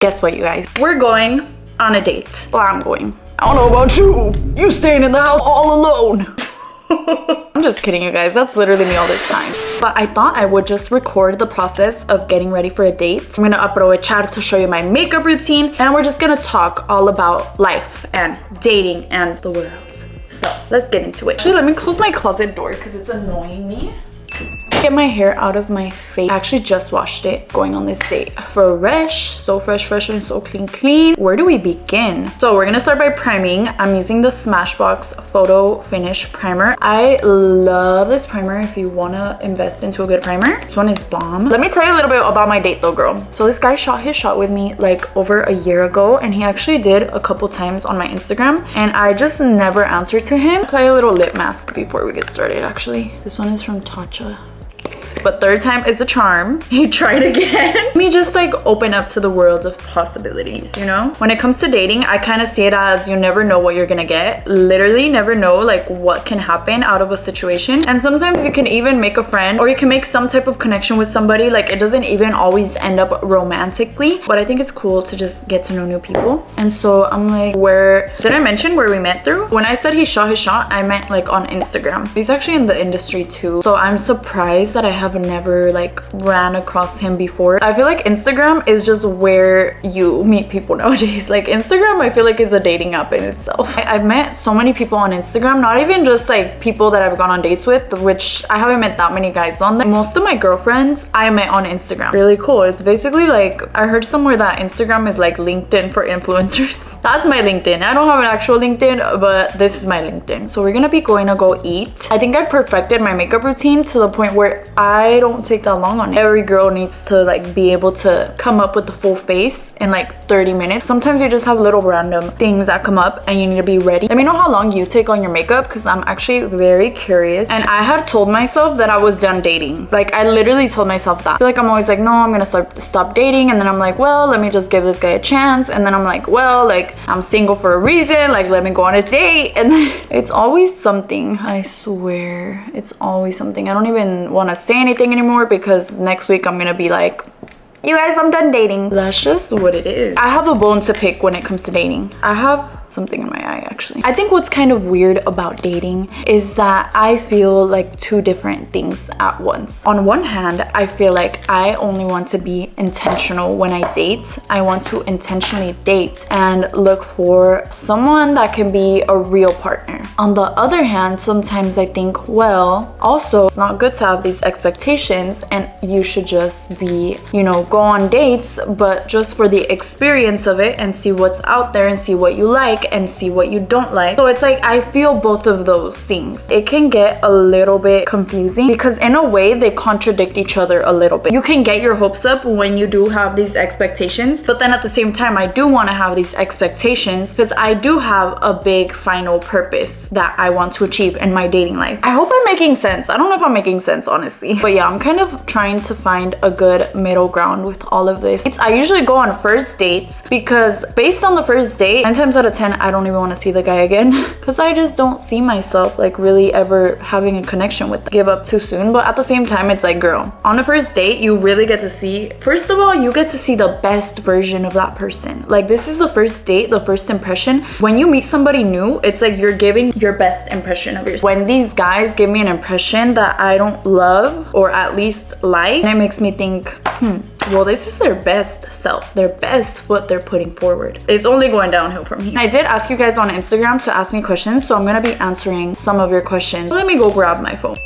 Guess what, you guys? We're going on a date. Well, I'm going. I don't know about you. You staying in the house all alone. I'm just kidding, you guys. That's literally me all this time. But I thought I would just record the process of getting ready for a date. I'm gonna aprovechar to show you my makeup routine, and we're just gonna talk all about life and dating and the world. So let's get into it. Actually, let me close my closet door because it's annoying me. Get my hair out of my face. I actually just washed it going on this date. Fresh, so fresh and so clean. Where do we begin? So we're gonna start by priming. I'm using the Smashbox Photo Finish Primer. I love this primer if you wanna invest into a good primer. This one is bomb. Let me tell you a little bit about my date though, girl. So this guy shot his shot with me like over a year ago, and he actually did a couple times on my Instagram, and I just never answered to him. Apply a little lip mask before we get started. Actually, this one is from Tatcha. But third time is a charm. He tried again. Let me just like open up to the world of possibilities, you know? When it comes to dating, I kind of see it as you never know what you're gonna get. Literally never know like what can happen out of a situation. And sometimes you can even make a friend, or you can make some type of connection with somebody. Like it doesn't even always end up romantically, but I think it's cool to just get to know new people. And so I'm like, where did I mention where we met through? When I said he shot his shot, I meant like on Instagram. He's actually in the industry too. So I'm surprised that I have never like ran across him before. I feel like Instagram is just where you meet people nowadays. Like Instagram, I feel like is a dating app in itself. I've met so many people on Instagram, not even just like people that I've gone on dates with, which I haven't met that many guys on there. Most of my girlfriends I met on Instagram. Really cool. It's basically like, I heard somewhere that Instagram is like LinkedIn for influencers. That's my LinkedIn. I don't have an actual LinkedIn, but this is my LinkedIn. So we're gonna be going to go eat. I think I've perfected my makeup routine to the point where I don't take that long on it. Every girl needs to like be able to come up with the full face in like 30 minutes. Sometimes you just have little random things that come up and you need to be ready. Let me know how long you take on your makeup because I'm actually very curious. And I had told myself that I was done dating. Like I literally told myself that. I feel like I'm always like, no, I'm gonna stop dating, and then I'm like, well, let me just give this guy a chance, and then I'm like, well, like I'm single for a reason, like let me go on a date, and then it's always something. I swear, it's always something. I don't even want to say anything anymore because next week I'm gonna be like, you guys, I'm done dating. That's just what it is. I have a bone to pick when it comes to dating. I have something in my eye actually. I think what's kind of weird about dating is that I feel like two different things at once. On one hand, I feel like I only want to be intentional when I date. I want to intentionally date and look for someone that can be a real partner. On the other hand, sometimes I think, well, also it's not good to have these expectations, and you should just be, you know, go on dates, but just for the experience of it and see what's out there and see what you like and see what you don't like. So it's like I feel both of those things. It can get a little bit confusing because in a way they contradict each other a little bit. You can get your hopes up when you do have these expectations, but then at the same time I do want to have these expectations because I do have a big final purpose that I want to achieve in my dating life. I hope I'm making sense. I don't know if I'm making sense honestly, but yeah, I'm kind of trying to find a good middle ground with all of this. I usually go on first dates because based on the first date, 9 times out of 10 I don't even want to see the guy again because I just don't see myself like really ever having a connection with them. Give up too soon. But at the same time, it's like, girl, on a first date you really get to see, first of all, you get to see the best version of that person. Like this is the first date, the first impression. When you meet somebody new, it's like you're giving your best impression of yourself. When these guys give me an impression that I don't love or at least like, it makes me think, well, this is their best self, their best foot they're putting forward. It's only going downhill from here. I did ask you guys on Instagram to ask me questions, so I'm gonna be answering some of your questions. Let me go grab my phone.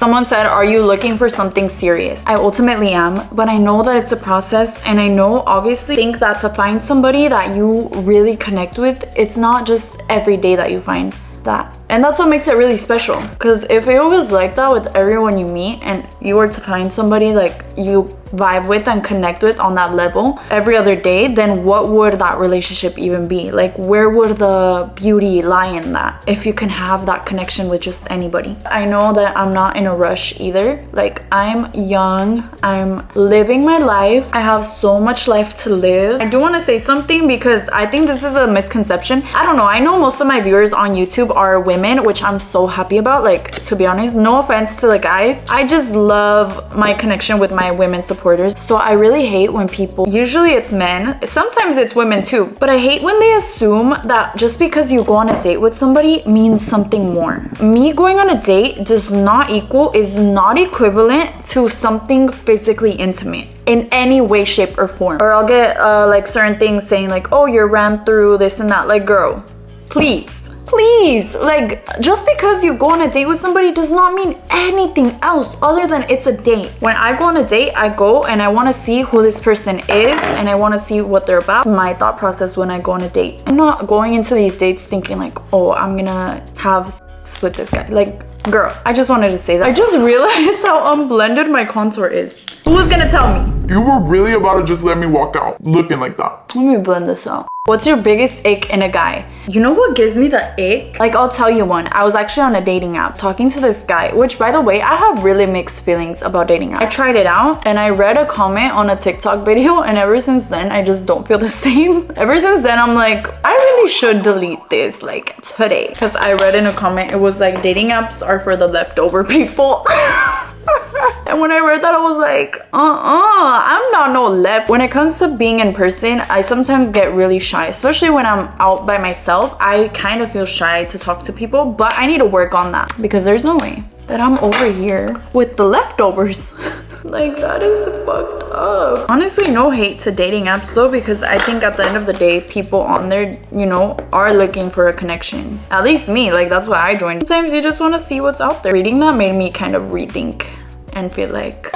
Someone said, are you looking for something serious? I ultimately am, but I know that it's a process, and I know obviously think that to find somebody that you really connect with, it's not just every day that you find that. And that's what makes it really special, because if it was like that with everyone you meet and you were to find somebody like you vibe with and connect with on that level every other day, then what would that relationship even be? Like, where would the beauty lie in that if you can have that connection with just anybody? I know that I'm not in a rush either. Like, I'm young, I'm living my life, I have so much life to live. I do want to say something because I think this is a misconception. I don't know, I know most of my viewers on YouTube are women, which I'm so happy about. Like, to be honest, no offense to the guys, I just love my connection with my women supporters supporters. So I really hate when people, usually it's men, sometimes it's women too, but I hate when they assume that just because you go on a date with somebody means something more. Me going on a date is not equivalent to something physically intimate in any way, shape, or form. Or I'll get like certain things saying like, oh, you ran through this and that. Like, girl, please, like, just because you go on a date with somebody does not mean anything else other than it's a date. When I go on a date, I go and I want to see who this person is and I want to see what they're about. It's my thought process when I go on a date. I'm not going into these dates thinking like, oh, I'm gonna have sex with this guy. Like, girl, I just wanted to say that. I just realized how unblended my contour is. Who was gonna tell me? You were really about to just let me walk out looking like that. Let me blend this out. What's your biggest ick in a guy? You know what gives me the ick? Like, I'll tell you one. I was actually on a dating app talking to this guy, which by the way, I have really mixed feelings about dating apps. I tried it out and I read a comment on a TikTok video, and ever since then, I just don't feel the same. Ever since then, I'm like, I really should delete this like today. Because I read in a comment, it was like, dating apps are for the leftover people. And when I read that, I was like, I'm not no left. When it comes to being in person, I sometimes get really shy, especially when I'm out by myself. I kind of feel shy to talk to people, but I need to work on that because there's no way that I'm over here with the leftovers. Like, that is fucked up. Honestly, no hate to dating apps though, because I think at the end of the day, people on there, you know, are looking for a connection. At least me, like, that's why I joined. Sometimes you just want to see what's out there. Reading that made me kind of rethink and feel like,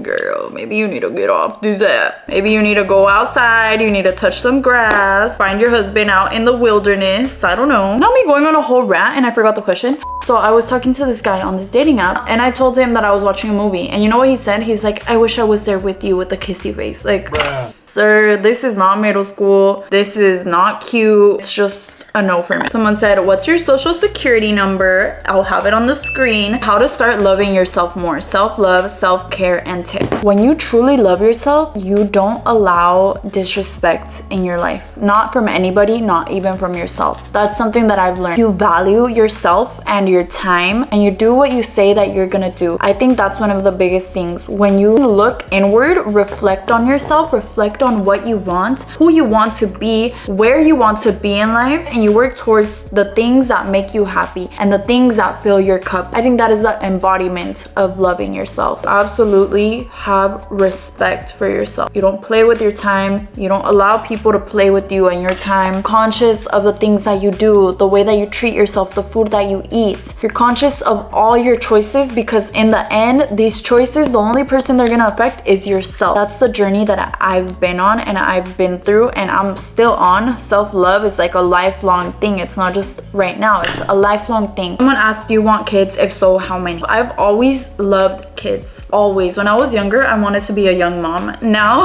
girl, maybe you need to get off this app. Maybe you need to go outside, you need to touch some grass, find your husband out in the wilderness. I don't know. Not me going on a whole rant and I forgot the question. So I was talking to this guy on this dating app and I told him that I was watching a movie, and you know what he said? He's like, I wish I was there with you with the kissy face. Like, bruh. Sir, this is not middle school. This is not cute. It's just a no for me. Someone said, what's your social security number? I'll have it on the screen. How to start loving yourself more. Self-love, self-care, and tips. When you truly love yourself, you don't allow disrespect in your life. Not from anybody, not even from yourself. That's something that I've learned. You value yourself and your time, and you do what you say that you're gonna do. I think that's one of the biggest things. When you look inward, reflect on yourself, reflect on what you want, who you want to be, where you want to be in life, and you work towards the things that make you happy and the things that fill your cup. I think that is the embodiment of loving yourself. Absolutely have respect for yourself. You don't play with your time. You don't allow people to play with you and your time. Conscious of the things that you do, the way that you treat yourself, the food that you eat. You're conscious of all your choices, because in the end, these choices, the only person they're gonna affect is yourself. That's the journey that I've been on and I've been through and I'm still on. Self-love is like a lifelong thing. It's not just right now, it's a lifelong thing. Someone asked, do you want kids? If so, how many? I've always loved kids. Always. When I was younger, I wanted to be a young mom. Now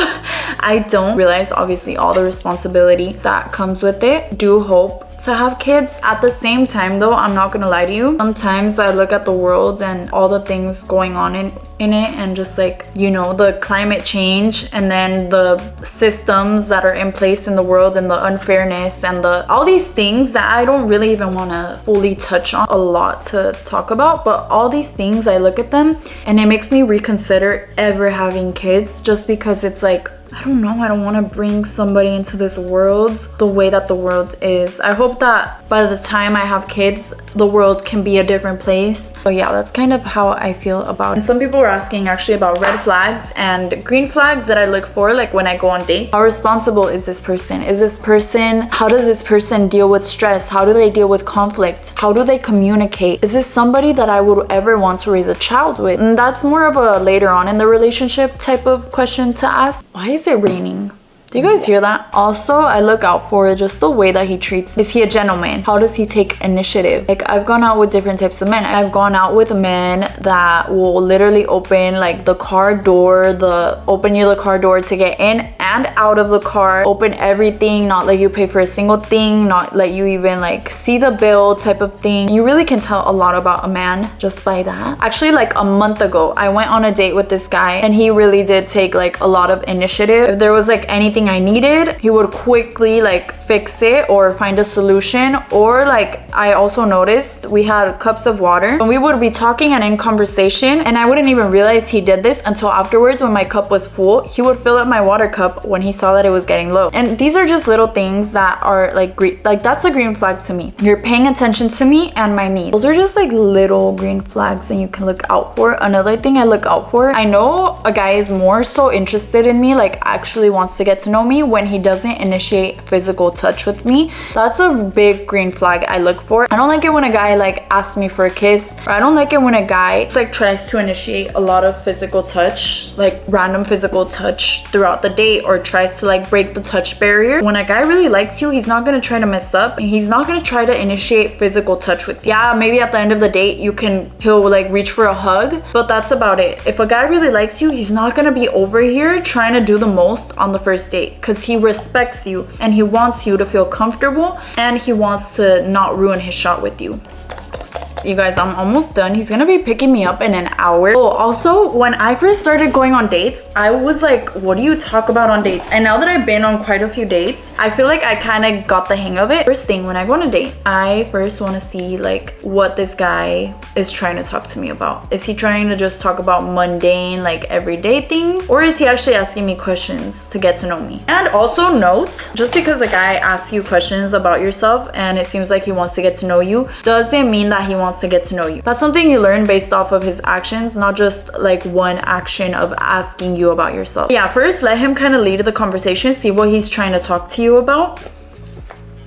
I don't realize obviously all the responsibility that comes with it. Do hope to have kids. At the same time though, I'm not gonna lie to you, sometimes I look at the world and all the things going on in it, and just like, you know, the climate change and then the systems that are in place in the world and the unfairness and all these things that I don't really even want to fully touch on a lot to talk about, but all these things, I look at them and it makes me reconsider ever having kids, just because it's like, I don't know, I don't want to bring somebody into this world the way that the world is. I hope that by the time I have kids, the world can be a different place. So yeah, that's kind of how I feel about it. And some people were asking actually about red flags and green flags that I look for, like when I go on dates. How responsible is this person? How does this person deal with stress? How do they deal with conflict? How do they communicate? Is this somebody that I would ever want to raise a child with? And that's more of a later on in the relationship type of question to ask. Why is it raining? Do you guys hear that? Also, I look out for just the way that he treats me. Is he a gentleman? How does he take initiative? Like, I've gone out with different types of men. I've gone out with men that will literally open like the car door, open you the car door to get in and out of the car, open everything, not let you pay for a single thing, not let you even like see the bill type of thing. You really can tell a lot about a man just by that. Actually, like a month ago, I went on a date with this guy and he really did take like a lot of initiative. If there was like anything I needed, he would quickly like fix it or find a solution. Or like I also noticed we had cups of water and we would be talking and in conversation, and I wouldn't even realize he did this until afterwards when my cup was full. He would fill up my water cup when he saw that it was getting low. And these are just little things that are like that's a green flag to me. You're paying attention to me and my needs. Those are just like little green flags that you can look out for. Another thing I look out for, I know a guy is more so interested in me, like actually wants to get to know me, when he doesn't initiate physical touch with me. That's a big green flag I look for. I don't like it when a guy like asks me for a kiss, or I don't like it when a guy like tries to initiate a lot of physical touch, like random physical touch throughout the date, or tries to like break the touch barrier. When a guy really likes you, he's not gonna try to mess up, and he's not gonna try to initiate physical touch with you. Yeah, maybe at the end of the date he'll like reach for a hug, but that's about it. If a guy really likes you, he's not gonna be over here trying to do the most on the first date, because he respects you and he wants you to feel comfortable, and he wants to not ruin his shot with you. You guys, I'm almost done. He's gonna be picking me up in an hour. Oh, also, when I first started going on dates, I was like, what do you talk about on dates? And now that I've been on quite a few dates, I feel like I kind of got the hang of it. First thing, when I go on a date, I first want to see like what this guy is trying to talk to me about. Is he trying to just talk about mundane, like everyday things? Or is he actually asking me questions to get to know me? And also note, just because a guy asks you questions about yourself and it seems like he wants to get to know you, doesn't mean that he wants to get to know you. That's something you learn based off of his actions, not just like one action of asking you about yourself. Yeah, first let him kind of lead the conversation, see what he's trying to talk to you about.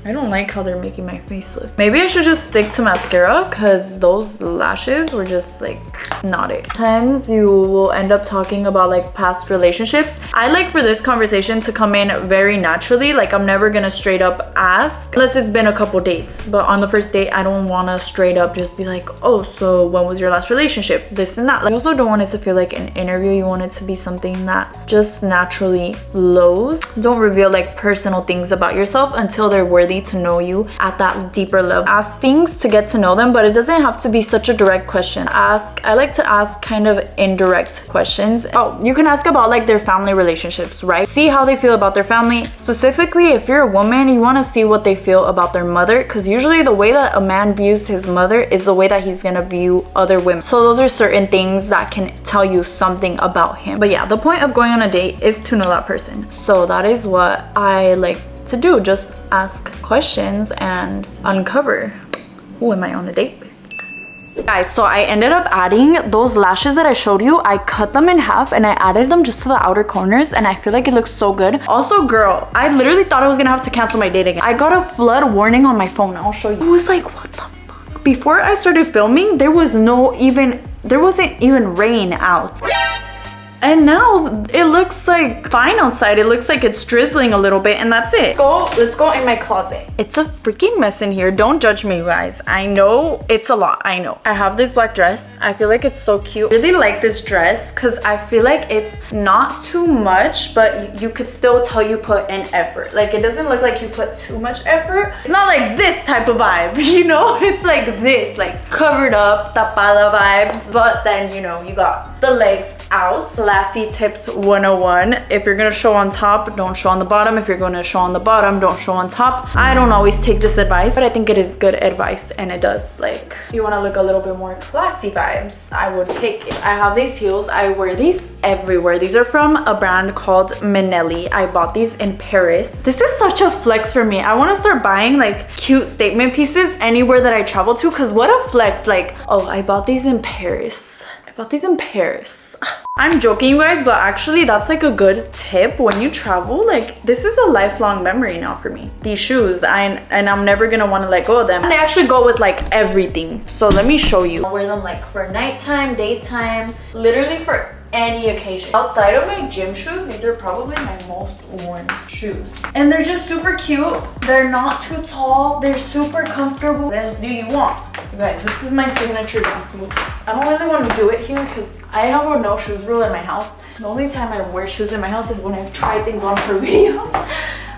I don't like how they're making my face look. Maybe I should just stick to mascara, because those lashes were just like not it. Sometimes you will end up talking about like past relationships. I like for this conversation to come in very naturally. Like I'm never gonna straight up ask, unless it's been a couple dates. But on the first date, I don't wanna straight up just be like, oh, so when was your last relationship? This and that. Like, I also don't want it to feel like an interview. You want it to be something that just naturally flows. Don't reveal like personal things about yourself until they're worthy to know you at that deeper level. Ask things to get to know them, but it doesn't have to be such a direct question. I like to ask kind of indirect questions. Oh, you can ask about like their family relationships, right? See how they feel about their family. Specifically, if you're a woman, you want to see what they feel about their mother, because usually the way that a man views his mother is the way that he's gonna view other women. So those are certain things that can tell you something about him. But yeah, the point of going on a date is to know that person. So that is what I like to do. Just ask questions and uncover who am I on a date with. Guys, so I ended up adding those lashes that I showed you. I cut them in half and I added them just to the outer corners, and I feel like it looks so good. Also, girl, I literally thought I was gonna have to cancel my date again. I got a flood warning on my phone. I'll show you. I was like, what the fuck? Before I started filming, there wasn't even rain out. And now it looks like fine outside. It looks like it's drizzling a little bit, and that's it. Let's go in my closet. It's a freaking mess in here. Don't judge me, guys. I know it's a lot. I know. I have this black dress. I feel like it's so cute. I really like this dress because I feel like it's not too much, but you could still tell you put an effort. Like, it doesn't look like you put too much effort. It's not like this type of vibe, you know? It's like this, like covered up, tapada vibes. But then, you know, you got the legs out. Classy tips 101. If you're gonna show on top, don't show on the bottom. If you're gonna show on the bottom, don't show on top. I don't always take this advice, but I think it is good advice, and it does, like, if you want to look a little bit more classy vibes, I would take it. I have these heels. I wear these everywhere. These are from a brand called Minelli. I bought these in Paris. This is such a flex for me. I want to start buying like cute statement pieces anywhere that I travel to, because what a flex. Like, oh, I bought these in Paris. I bought these in Paris. I'm joking, you guys, but actually that's like a good tip when you travel. Like, this is a lifelong memory now for me. These shoes, and I'm never gonna want to let go of them. And they actually go with like everything. So let me show you. I wear them like for nighttime, daytime, literally for any occasion. Outside of my gym shoes, these are probably my most worn shoes. And they're just super cute. They're not too tall. They're super comfortable. What else do you want? You guys, this is my signature dance move. I don't really want to do it here because I have a no shoes rule in my house. The only time I wear shoes in my house is when I've tried things on for videos,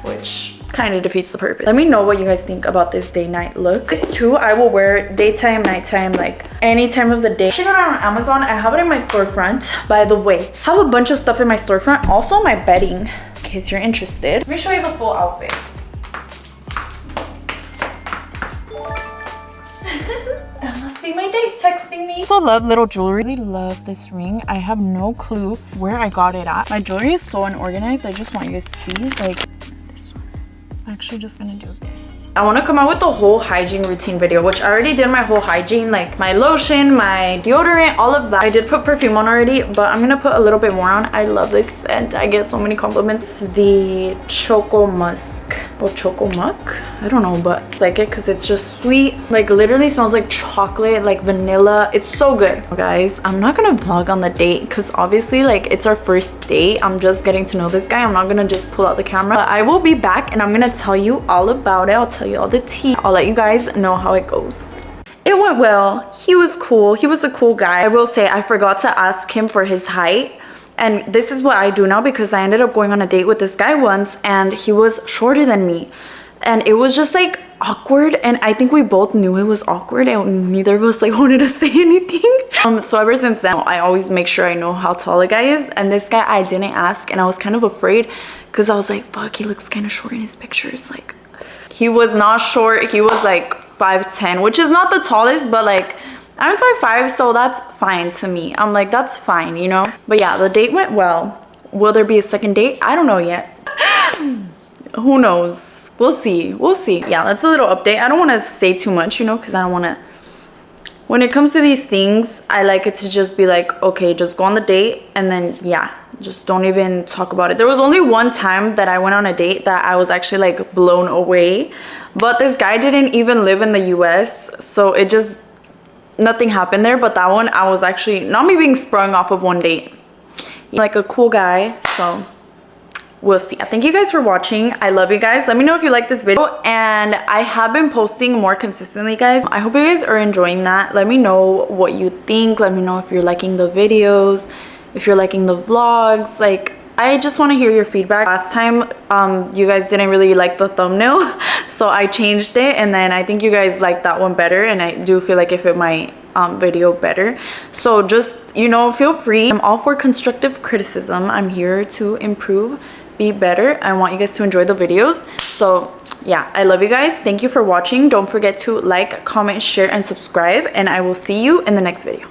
which kind of defeats the purpose. Let me know what you guys think about this day night look. This too, I will wear daytime, nighttime, like any time of the day. I actually got it on Amazon. I have it in my storefront. By the way, I have a bunch of stuff in my storefront. Also my bedding, in case you're interested. Let me show you the full outfit. That must be my date texting me. I also love little jewelry. I really love this ring. I have no clue where I got it at. My jewelry is so unorganized. I just want you guys to see, like, I'm actually just gonna do this. I want to come out with the whole hygiene routine video, which I already did my whole hygiene, like my lotion, my deodorant, all of that. I did put perfume on already, but I'm gonna put a little bit more on. I love this scent. I get so many compliments. The Choco Musk or Choco Muck, I don't know, but it's like it because it's just sweet. Like literally smells like chocolate, like vanilla. It's so good. Guys, I'm not gonna vlog on the date because obviously like it's our first date. I'm just getting to know this guy. I'm not gonna just pull out the camera, but I will be back and I'm gonna tell you all about it. I'll tell you all the tea. I'll let you guys know how it goes. It went well. He was cool. He was a cool guy. I will say I forgot to ask him for his height. And this is what I do now because I ended up going on a date with this guy once and he was shorter than me. And it was just like awkward, and I think we both knew it was awkward and neither of us like wanted to say anything. So ever since then, I always make sure I know how tall a guy is, and this guy I didn't ask and I was kind of afraid because I was like, fuck, he looks kind of short in his pictures. Like, he was not short. He was like 5'10", which is not the tallest, but like I'm 5'5", so that's fine to me. I'm like, that's fine, you know? But yeah, the date went well. Will there be a second date? I don't know yet. Who knows? We'll see. We'll see. Yeah, that's a little update. I don't want to say too much, you know, because I don't want to... When it comes to these things, I like it to just be like, okay, just go on the date and then, yeah, just don't even talk about it. There was only one time that I went on a date that I was actually like blown away. But this guy didn't even live in the US, so it just... Nothing happened there. But that one, I was actually... Not me being sprung off of one date. Like a cool guy, so... We'll see. Thank you guys for watching. I love you guys. Let me know if you like this video, and I have been posting more consistently, guys. I hope you guys are enjoying that. Let me know what you think. Let me know if you're liking the videos, if you're liking the vlogs. Like, I just want to hear your feedback. Last time you guys didn't really like the thumbnail, so I changed it, and then I think you guys liked that one better, and I do feel like it fit my video better. So just, you know, feel free. I'm all for constructive criticism. I'm here to improve, be better. I want you guys to enjoy the videos. So yeah, I love you guys. Thank you for watching. Don't forget to like, comment, share, and subscribe, and I will see you in the next video.